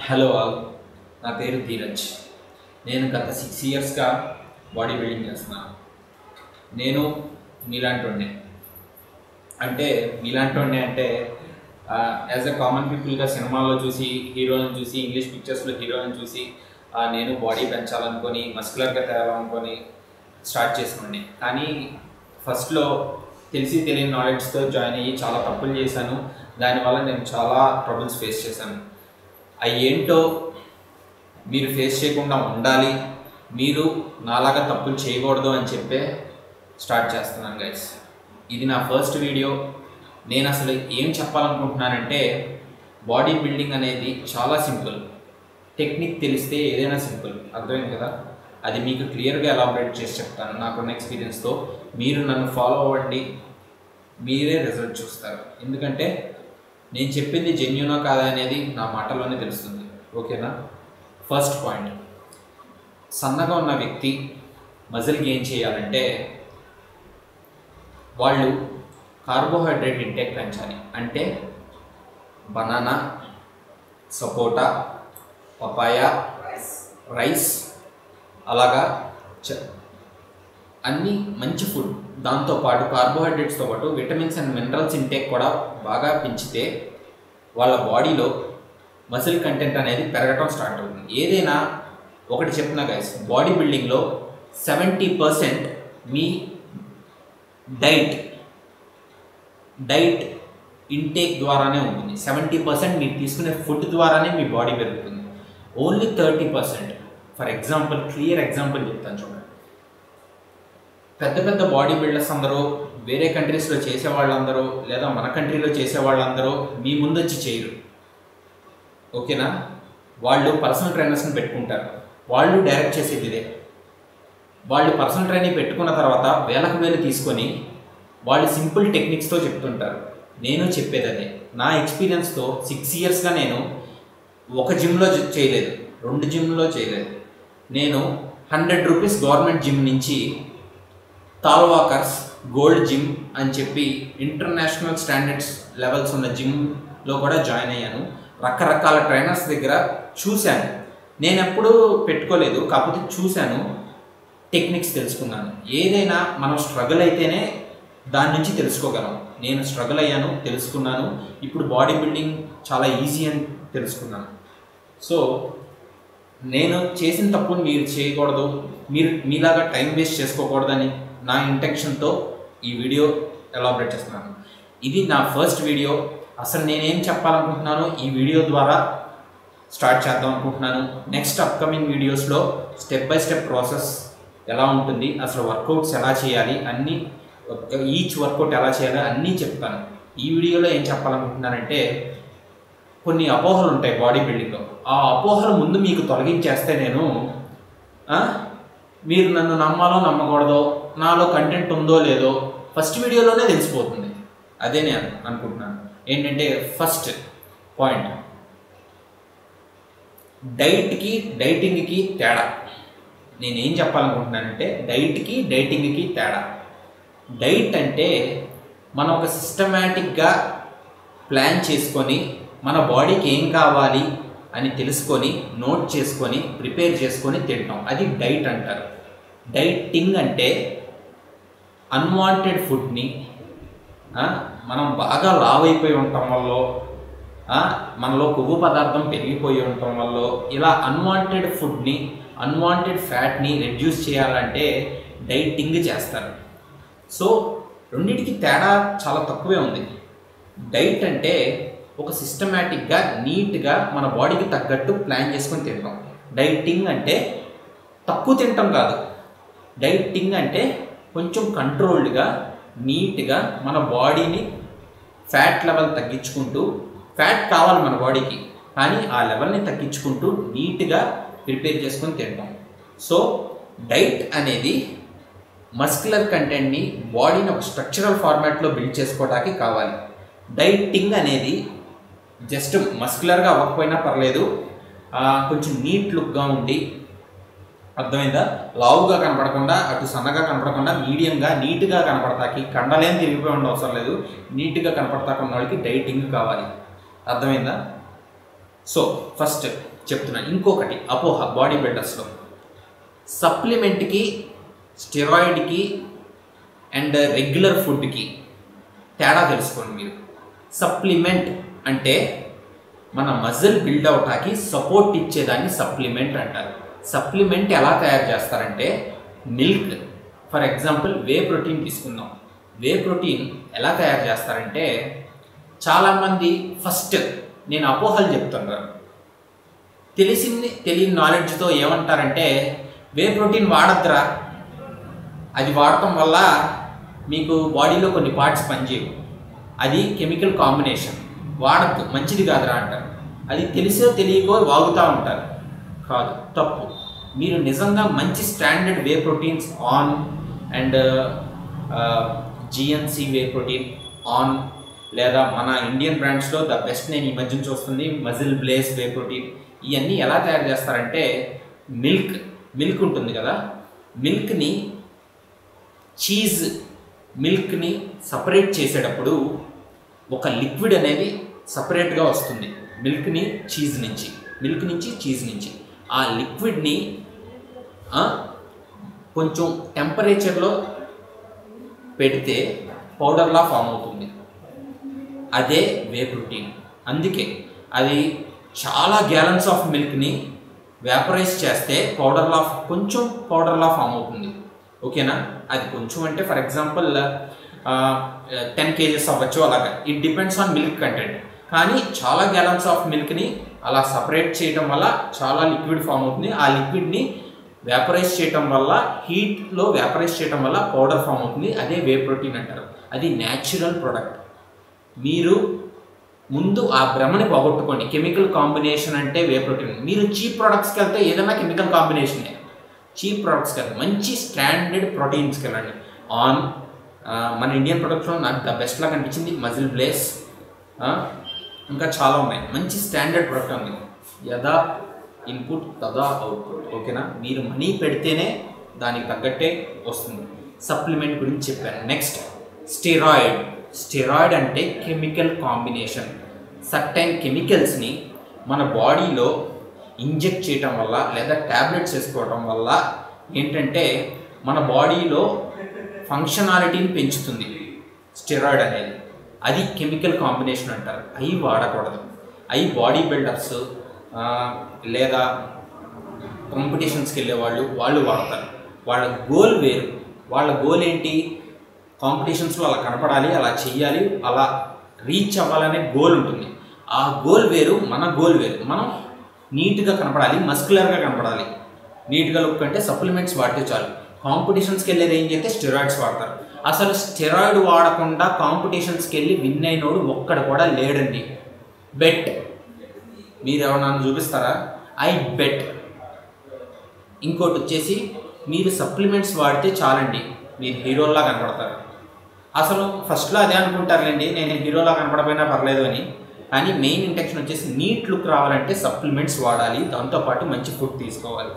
Hello all, నా పేరు ధీరజ్. నేను గత 6 ఇయర్స్గా బాడీ బిల్డింగ్ చేస్తున్నాను. నేను మీలాంటి అంటే యాజ్ ఎ కామన్ పీపుల్గా సినిమాల్లో చూసి హీరోలను చూసి ఇంగ్లీష్ పిక్చర్స్లో హీరోలను చూసి నేను బాడీ పెంచాలనుకొని మస్కులర్గా తేవాలనుకొని స్టార్ట్ చేసుకోండి. కానీ ఫస్ట్లో తెలిసి తెలియని నాలెడ్జ్తో జాయిన్ అయ్యి చాలా తప్పులు చేశాను. దానివల్ల నేను చాలా ట్రబుల్స్ ఫేస్ చేశాను. అవి ఏంటో మీరు ఫేస్ చేయకుండా ఉండాలి, మీరు నాలాగా తప్పులు చేయకూడదు అని చెప్పే స్టార్ట్ చేస్తున్నాను గైస్. ఇది నా ఫస్ట్ వీడియో. నేను అసలు ఏం చెప్పాలనుకుంటున్నానంటే బాడీ బిల్డింగ్ అనేది చాలా సింపుల్. టెక్నిక్ తెలిస్తే ఏదైనా సింపుల్, అర్థమైంది కదా. అది మీకు క్లియర్గా ఎలాబరేట్ చేసి చెప్తాను నాకున్న ఎక్స్పీరియన్స్తో. మీరు నన్ను ఫాలో అవ్వండి, మీరే రిజల్ట్ చూస్తారు. ఎందుకంటే నేను చెప్పింది జెన్యూనా కాదా అనేది నా మాటల్లోనే తెలుస్తుంది. ఓకేనా? ఫస్ట్ పాయింట్, సన్నగా ఉన్న వ్యక్తి మజిల్ గెయిన్ చేయాలంటే వాళ్ళు కార్బోహైడ్రేట్ ఇంటేక్ పెంచాలి. అంటే బనానా, సపోటా, పపాయ, రైస్, అలాగా అన్నీ మంచి ఫుడ్. దాంతోపాటు కార్బోహైడ్రేట్స్తో పాటు విటమిన్స్ అండ్ మినరల్స్ ఇంటేక్ కూడా బాగా పెంచితే వాళ్ళ బాడీలో మసిల్ కంటెంట్ అనేది పెరగటం స్టార్ట్ అవుతుంది. ఏదైనా ఒకటి చెప్తున్నా గైస్, బాడీ బిల్డింగ్లో 70% మీ డైట్ ఇంటేక్ ద్వారానే ఉంటుంది. 70% మీరు తీసుకునే ఫుడ్ ద్వారానే మీ బాడీ పెరుగుతుంది. Only 30%, for example, clear example చెప్తాను చూడండి. పెద్ద పెద్ద బాడీ బిల్డర్స్ అందరూ, వేరే కంట్రీస్లో చేసేవాళ్ళందరూ లేదా మన కంట్రీలో చేసేవాళ్ళందరూ మీ ముందు వచ్చి చేయరు. ఓకేనా? వాళ్ళు పర్సనల్ ట్రైనర్స్ని పెట్టుకుంటారు. వాళ్ళు డైరెక్ట్ చేసేది ఇదే. వాళ్ళు పర్సనల్ ట్రైనింగ్ పెట్టుకున్న తర్వాత వేలకు వేలు తీసుకొని వాళ్ళు సింపుల్ టెక్నిక్స్తో చెప్తుంటారు. నేను చెప్పేది అదే. నా ఎక్స్పీరియన్స్తో 6 ఇయర్స్గా నేను ఒక జిమ్లో చేయలేదు, 2 జిమ్లో చేయలేదు. నేను 100 రూపీస్ గవర్నమెంట్ జిమ్ నుంచి తాల్వాకర్స్ గోల్డ్ జిమ్ అని చెప్పి ఇంటర్నేషనల్ స్టాండర్డ్స్ లెవెల్స్ ఉన్న జిమ్లో కూడా జాయిన్ అయ్యాను. రకరకాల ట్రైనర్స్ దగ్గర చూశాను. నేను ఎప్పుడూ పెట్టుకోలేదు, కాకపోతే చూశాను, టెక్నిక్స్ తెలుసుకున్నాను. ఏదైనా మనం స్ట్రగుల్ అయితేనే దాని నుంచి తెలుసుకోగలం. నేను స్ట్రగుల్ అయ్యాను, తెలుసుకున్నాను. ఇప్పుడు బాడీ బిల్డింగ్ చాలా ఈజీ అని తెలుసుకున్నాను. సో నేను చేసిన తప్పుని మీరు చేయకూడదు, మీరు మీలాగా టైం వేస్ట్ చేసుకోకూడదని నా ఇంటెన్షన్తో ఈ వీడియో ఎలాబరేట్ చేస్తున్నాను. ఇది నా ఫస్ట్ వీడియో. అసలు నేనేం చెప్పాలనుకుంటున్నానో ఈ వీడియో ద్వారా స్టార్ట్ చేద్దాం అనుకుంటున్నాను. నెక్స్ట్ అప్కమింగ్ వీడియోస్లో స్టెప్ బై స్టెప్ ప్రాసెస్ ఎలా ఉంటుంది, అసలు వర్కౌట్స్ ఎలా చేయాలి, అన్నీ, ఈచ్ వర్కౌట్ ఎలా చేయాలి అన్నీ చెప్తాను. ఈ వీడియోలో ఏం చెప్పాలనుకుంటున్నానంటే కొన్ని అపోహలు ఉంటాయి బాడీ బిల్డింగ్లో. ఆ అపోహలు ముందు మీకు తొలగించేస్తే మీరు నన్ను నమ్మాలో నమ్మకూడదో, నాలో కంటెంట్ ఉందో లేదో ఫస్ట్ వీడియోలోనే తెలిసిపోతుంది. అదే నేను అనుకుంటున్నాను. ఏంటంటే ఫస్ట్ పాయింట్, డైటింగ్కి తేడా. నేనేం చెప్పాలనుకుంటున్నానంటే డైటింగ్కి తేడా. డైట్ అంటే మనం ఒక సిస్టమేటిక్గా ప్లాన్ చేసుకొని మన బాడీకి ఏం కావాలి అని తెలుసుకొని నోట్ చేసుకొని ప్రిపేర్ చేసుకొని తింటాం. అది డైట్ అంటారు. డైటింగ్ అంటే అన్వాంటెడ్ ఫుడ్ని, మనం బాగా లావ్ అయిపోయి ఉండటం వల్ల, మనలో కొవ్వు పదార్థం పెరిగిపోయి ఉండటం వల్ల, ఇలా అన్వాంటెడ్ ఫుడ్ని, అన్వాంటెడ్ ఫ్యాట్ని రెడ్యూస్ చేయాలంటే డైటింగ్ చేస్తారు. సో రెండింటికి తేడా చాలా తక్కువే ఉంది. డైట్ అంటే ఒక సిస్టమేటిక్గా నీట్గా మన బాడీకి తగ్గట్టు ప్లాన్ చేసుకొని తింటాం. డైటింగ్ అంటే తక్కువ తింటాం కాదు. డైటింగ్ అంటే కొంచెం కంట్రోల్డ్గా, నీట్గా మన బాడీని ఫ్యాట్ లెవెల్ తగ్గించుకుంటూ, ఫ్యాట్ కావాలి మన బాడీకి కానీ ఆ లెవెల్ని తగ్గించుకుంటూ నీట్గా ప్రిపేర్ చేసుకొని తింటాం. సో డైట్ అనేది మస్కులర్ కంటెంట్ని, బాడీని ఒక స్ట్రక్చరల్ ఫార్మాట్లో బిల్డ్ చేసుకోవడానికి కావాలి. డైటింగ్ అనేది జస్ట్ మస్కులర్గా అవ్వకపోయినా పర్లేదు, కొంచెం నీట్ లుక్గా ఉండి, అర్థమైందా, లావుగా కనపడకుండా, అటు సన్నగా కనపడకుండా, మీడియంగా నీట్గా కనపడతాకి, కండలేం తిరిగిపోయి ఉండ అవసరం లేదు, నీట్గా కనపడతాకున్న వాళ్ళకి డైటింగ్ కావాలి. అర్థమైందా? సో ఫస్ట్ చెప్తున్నాను, ఇంకొకటి అపోహ బాడీ బిల్డర్స్లో, సప్లిమెంట్కి, స్టెరాయిడ్కి అండ్ రెగ్యులర్ ఫుడ్కి తేడా తెలుసుకోండి మీరు. సప్లిమెంట్ అంటే మన మజిల్ బిల్డ్ అవటానికి సపోర్ట్ ఇచ్చేదాన్ని సప్లిమెంట్ అంటారు. సప్లిమెంట్ ఎలా తయారు చేస్తారంటే milk, for example whey protein తీసుకుందాం. వే ప్రోటీన్ ఎలా తయారు చేస్తారంటే, చాలామంది ఫస్ట్ నేను అపోహలు చెప్తున్నాను, తెలియని నాలెడ్జ్తో ఏమంటారంటే వే ప్రోటీన్ వాడద్దురా, అది వాడటం వల్ల మీకు బాడీలో కొన్ని పార్ట్స్ పనిచేయవు, అది కెమికల్ కాంబినేషన్, వాడద్దు, మంచిది కాదురా అంటారు. అది తెలిసో తెలియకో వాగుతూ ఉంటారు. కాదు, తప్పు. మీరు నిజంగా మంచి standard way proteins on and GNC whey protein on, లేదా మన ఇండియన్ బ్రాండ్స్లో ద బెస్ట్ నేను ఈ మధ్యన చూస్తుంది మజిల్ బ్లేస్ వే ప్రోటీన్, ఇవన్నీ ఎలా తయారు చేస్తారంటే మిల్క్ ఉంటుంది కదా, మిల్క్ని మిల్క్ని సపరేట్ చేసేటప్పుడు ఒక లిక్విడ్ అనేది సపరేట్గా వస్తుంది మిల్క్ నుంచి చీజ్ నుంచి. ఆ లిక్విడ్ని కొంచెం టెంపరేచర్లో పెడితే పౌడర్లా ఫామ్ అవుతుంది, అదే వే ప్రోటీన్. అందుకే అది చాలా గ్యాలన్స్ ఆఫ్ మిల్క్ని వేపరైజ్ చేస్తే కొంచెం పౌడర్లా ఫామ్ అవుతుంది. ఓకేనా? అది కొంచెం అంటే ఫర్ ఎగ్జాంపుల్ 10 kgs అవ్వచ్చు, అలాగా. It depends on milk content. కానీ చాలా గ్యాలన్స్ ఆఫ్ మిల్క్ని అలా సపరేట్ చేయడం వల్ల చాలా లిక్విడ్ ఫామ్ అవుతుంది. ఆ లిక్విడ్ని వేపరైజ్ చేయడం వల్ల, హీట్లో వేపరైజ్ చేయడం వల్ల పౌడర్ ఫామ్ అవుతుంది, అదే వే ప్రోటీన్ అంటారు. అది న్యాచురల్ ప్రోడక్ట్. మీరు ముందు ఆ భ్రమని పోగొట్టుకోండి. కెమికల్ కాంబినేషన్ అంటే వే ప్రోటీన్. మీరు చీప్ ప్రోడక్ట్స్కి వెళ్తే ఏదైనా కెమికల్ కాంబినేషనే. చీప్ ప్రోడక్ట్స్కి వెళ్తే మంచి స్టాండర్డ్ ప్రోటీన్స్కి వెళ్ళండి. మన ఇండియన్ ప్రొడక్ట్స్లో నాకు ద బెస్ట్లా కనిపించింది మజిల్ బ్లేస్, ఇంకా చాలా ఉన్నాయి. మంచి స్టాండర్డ్ ప్రోడక్ట్ ఉంది. యదా ఇన్పుట్ తదా అవుట్పుట్. ఓకేనా? మీరు మనీ పెడితేనే దానికి తగ్గట్టే వస్తుంది. సప్లిమెంట్ గురించి చెప్పాను. నెక్స్ట్ స్టెరాయిడ్ అంటే కెమికల్ కాంబినేషన్. సర్టైన్ కెమికల్స్ని మన బాడీలో ఇంజెక్ట్ చేయటం వల్ల లేదా ట్యాబ్లెట్స్ వేసుకోవడం వల్ల ఏంటంటే మన బాడీలో ఫంక్షనాలిటీని పెంచుతుంది స్టెరాయిడ్ అనేది. అది కెమికల్ కాంబినేషన్ అంటారు. అవి వాడకూడదు. అవి బాడీ బిల్డర్స్ లేదా కాంపిటీషన్స్కి వెళ్ళే వాళ్ళు వాడతారు. వాళ్ళ గోల్ వేరు. వాళ్ళ గోల్ ఏంటి? కాంపిటీషన్స్లో అలా కనపడాలి, అలా చెయ్యాలి, అలా రీచ్ అవ్వాలనే గోల్ ఉంటుంది. ఆ గోల్ వేరు, మన గోల్ వేరు. మనం నీట్గా కనపడాలి, మస్కులర్గా కనపడాలి. నీట్గా లుక్ అంటే సప్లిమెంట్స్ వాడితే చాలు. కాంపిటీషన్స్కి వెళ్ళేది ఏం చేస్తే స్టెరాయిడ్స్ వాడతారు. అసలు స్టెరాయిడ్ వాడకుండా కాంపిటీషన్స్కి వెళ్ళి విన్ అయినోడు ఒక్కడ కూడా లేడండి. బెట్. మీరు ఎవరన్నా చూపిస్తారా? I bet. ఇంకోటి వచ్చేసి మీరు సప్లిమెంట్స్ వాడితే చాలండి, మీరు హీరోల్లా కనపడతారు. అసలు ఫస్ట్లో అదే అనుకుంటారులేండి, నేను హీరోలా కనపడపోయినా పర్లేదు అని. కానీ మెయిన్ ఇంటెన్షన్ వచ్చేసి నీట్ లుక్ రావాలంటే సప్లిమెంట్స్ వాడాలి, దాంతోపాటు మంచి ఫుడ్ తీసుకోవాలి.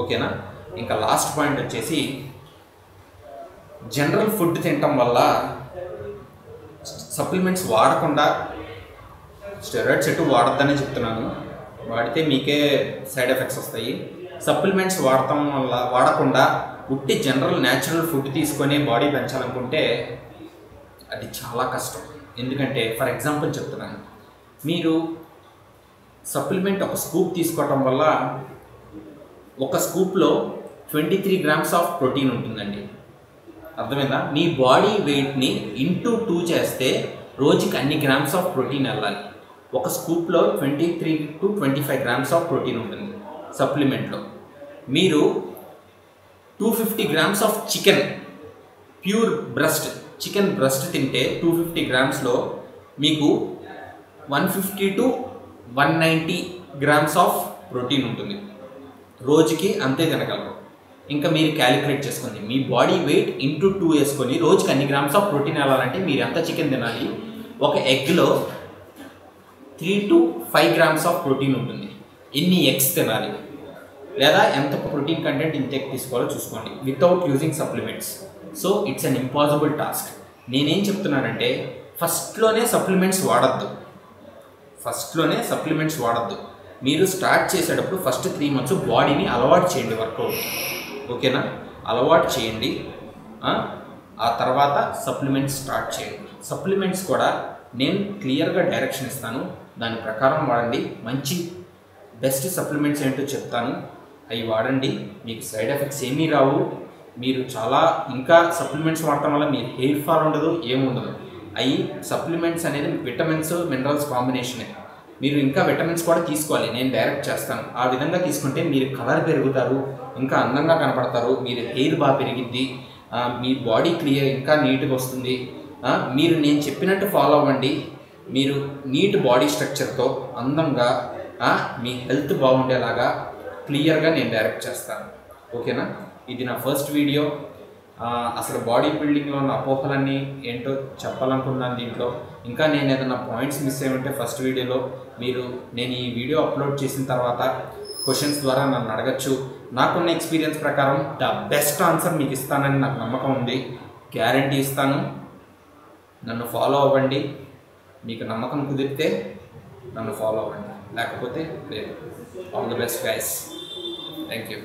ఓకేనా? ఇంకా లాస్ట్ పాయింట్ వచ్చేసి జనరల్ ఫుడ్ తినటం వల్ల సప్లిమెంట్స్ వాడకుండా, స్టెరాయిడ్స్ ఎటు వాడద్దనే చెప్తున్నాను, వాడితే మీకే సైడ్ ఎఫెక్ట్స్ వస్తాయి. సప్లిమెంట్స్ వాడకుండా ఉట్టి జనరల్ న్యాచురల్ ఫుడ్ తీసుకొని బాడీ పెంచాలనుకుంటే అది చాలా కష్టం. ఎందుకంటే ఫర్ ఎగ్జాంపుల్ చెప్తున్నాను, మీరు సప్లిమెంట్ ఒక స్కూప్ తీసుకోవటం వల్ల ఒక స్కూప్లో 23 grams ఆఫ్ ప్రోటీన్ ఉంటుందండి. అర్థమైందా? మీ బాడీ వెయిట్ని ఇంటూ 2 చేస్తే రోజుకి అన్ని గ్రామ్స్ ఆఫ్ ప్రోటీన్ వెళ్ళాలి. ఒక స్కూప్లో 23 to 25 grams ఆఫ్ ప్రోటీన్ ఉంటుంది సప్లిమెంట్లో. మీరు 250 grams of pure chicken breast తింటే 250 grams మీకు 150 to 190 grams ఆఫ్ ప్రోటీన్ ఉంటుంది. రోజుకి అంతే తినగలరు. ఇంకా మీరు క్యాలిక్యులేట్ చేసుకోండి, మీ బాడీ వెయిట్ ఇంటూ 2 వేసుకొని రోజుకి అన్ని గ్రామ్స్ ఆఫ్ ప్రోటీన్ వెళ్ళాలంటే మీరు ఎంత చికెన్ తినాలి? ఒక ఎగ్లో 3 to 5 grams ఆఫ్ ప్రోటీన్ ఉంటుంది. ఎన్ని ఎగ్స్ తినాలి, లేదా ఎంత ప్రోటీన్ కంటెంట్ ఇంత ఎగ్ తీసుకోవాలో చూసుకోండి without using supplements. So it's an impossible task. నేనేం చెప్తున్నానంటే ఫస్ట్లోనే సప్లిమెంట్స్ వాడద్దు. ఫస్ట్లోనే సప్లిమెంట్స్ వాడద్దు. మీరు స్టార్ట్ చేసేటప్పుడు ఫస్ట్ 3 months బాడీని అలవాటు చేయండి వర్కౌట్. ఓకేనా? అలవాటు చేయండి. ఆ తర్వాత సప్లిమెంట్స్ స్టార్ట్ చేయండి. సప్లిమెంట్స్ కూడా నేను క్లియర్గా డైరెక్షన్ ఇస్తాను, దాని ప్రకారం వాడండి. మంచి బెస్ట్ సప్లిమెంట్స్ ఏంటో చెప్తాను, అవి వాడండి. మీకు సైడ్ ఎఫెక్ట్స్ ఏమీ రావు. మీరు చాలా ఇంకా సప్లిమెంట్స్ వాడటం వల్ల మీరు హెయిర్ ఫాల్ ఉండదు, ఏముండదు. అవి సప్లిమెంట్స్ అనేది విటమిన్స్ మినరల్స్ కాంబినేషనే. మీరు ఇంకా విటమిన్స్ కూడా తీసుకోవాలి, నేను డైరెక్ట్ చేస్తాను. ఆ విధంగా తీసుకుంటే మీరు కలర్ పెరుగుతారు, ఇంకా అందంగా కనపడతారు, మీరు హెయిర్ బాగా పెరిగిద్ది, మీ బాడీ క్లియర్ ఇంకా నీట్గా వస్తుంది. మీరు నేను చెప్పినట్టు ఫాలో అవ్వండి, మీరు నీట్ బాడీ స్ట్రక్చర్తో అందంగా మీ హెల్త్ బాగుండేలాగా క్లియర్గా నేను డైరెక్ట్ చేస్తాను. ఓకేనా? ఇది నా ఫస్ట్ వీడియో. అసలు బాడీ బిల్డింగ్లో ఉన్న అపోహలన్నీ ఏంటో చెప్పాలనుకున్నాను దీంట్లో. ఇంకా నేను ఏదైనా పాయింట్స్ మిస్ అయ్యి ఉంటే ఫస్ట్ వీడియోలో నేను ఈ వీడియో అప్లోడ్ చేసిన తర్వాత క్వశ్చన్స్ ద్వారా నన్ను అడగచ్చు. నాకున్న ఎక్స్పీరియన్స్ ప్రకారం ద బెస్ట్ ఆన్సర్ మీకు ఇస్తానని నాకు నమ్మకం ఉంది, గ్యారంటీ ఇస్తాను. నన్ను ఫాలో అవ్వండి. మీకు నమ్మకం కుదిరితే నన్ను ఫాలో అవ్వండి, లేకపోతే లేదు. All the best guys. Thank you.